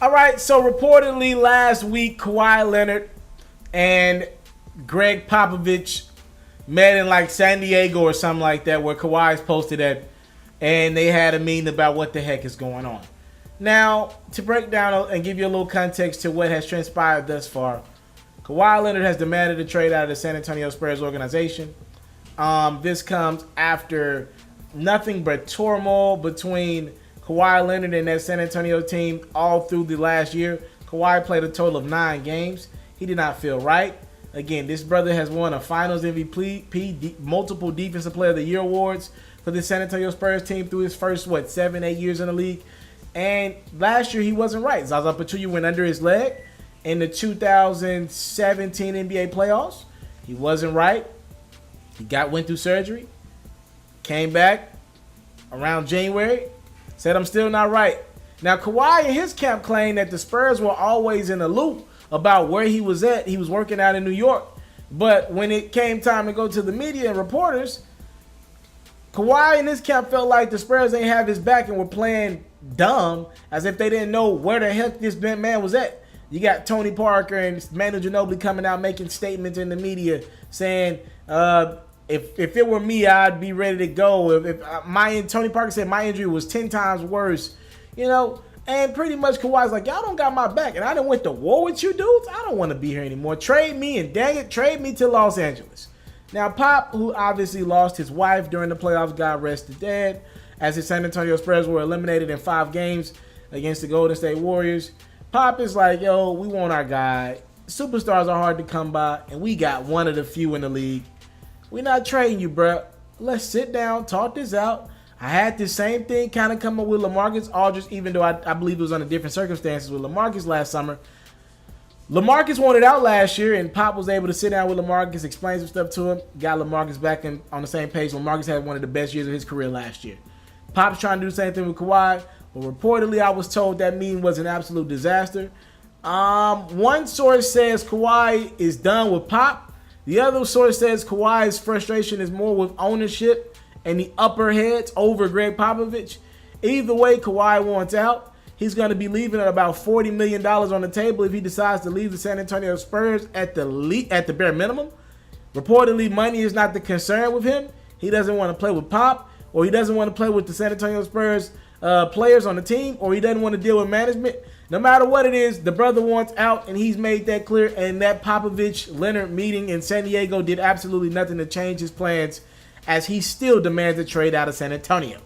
All right, so reportedly last week, Kawhi Leonard and Greg Poppovich met in like San Diego or something like that, where Kawhi's posted at, and they had a meeting about what the heck is going on. Now, to break down and give you a little context to what has transpired thus far, Kawhi Leonard has demanded a trade out of the San Antonio Spurs organization. This comes after nothing but turmoil between Kawhi Leonard and that San Antonio team all through the last year. Kawhi played a total of 9 games. He did not feel right. Again, this brother has won a Finals MVP, multiple Defensive Player of the Year awards for the San Antonio Spurs team through his first, 7-8 years in the league. And last year he wasn't right. Zaza Pachulia went under his leg in the 2017 NBA playoffs. He wasn't right. He went through surgery, came back around January, said, I'm still not right. Now, Kawhi and his camp claimed that the Spurs were always in the loop about where he was at. He was working out in New York. But when it came time to go to the media and reporters, Kawhi and his camp felt like the Spurs ain't have his back and were playing dumb, as if they didn't know where the heck this man was at. You got Tony Parker and Manu Ginobili coming out making statements in the media saying, if it were me, I'd be ready to go. Tony Parker said my injury was 10 times worse, and pretty much Kawhi's like, y'all don't got my back, and I done went to war with you dudes. I don't want to be here anymore. Trade me, and dang it, trade me to Los Angeles. Now, Pop, who obviously lost his wife during the playoffs, got rested dead, as the San Antonio Spurs were eliminated in 5 games against the Golden State Warriors. Pop is like, yo, we want our guy. Superstars are hard to come by, and we got one of the few in the league. We're not trading you, bro. Let's sit down, talk this out. I had the same thing kind of come up with LaMarcus Aldridge, even though I believe it was under different circumstances with LaMarcus last summer. LaMarcus wanted out last year, and Pop was able to sit down with LaMarcus, explain some stuff to him, got LaMarcus back on the same page. LaMarcus had one of the best years of his career last year. Pop's trying to do the same thing with Kawhi, but reportedly I was told that meeting was an absolute disaster. One source says Kawhi is done with Pop. The other source says Kawhi's frustration is more with ownership and the upper heads over Greg Poppovich. Either way, Kawhi wants out. He's going to be leaving at about $40 million on the table if he decides to leave the San Antonio Spurs at the bare minimum. Reportedly, money is not the concern with him. He doesn't want to play with Pop, or he doesn't want to play with the San Antonio Spurs players on the team, or he doesn't want to deal with management. No matter what it is, the brother wants out, and he's made that clear. And that Popovich-Leonard meeting in San Diego did absolutely nothing to change his plans, as he still demands a trade out of San Antonio.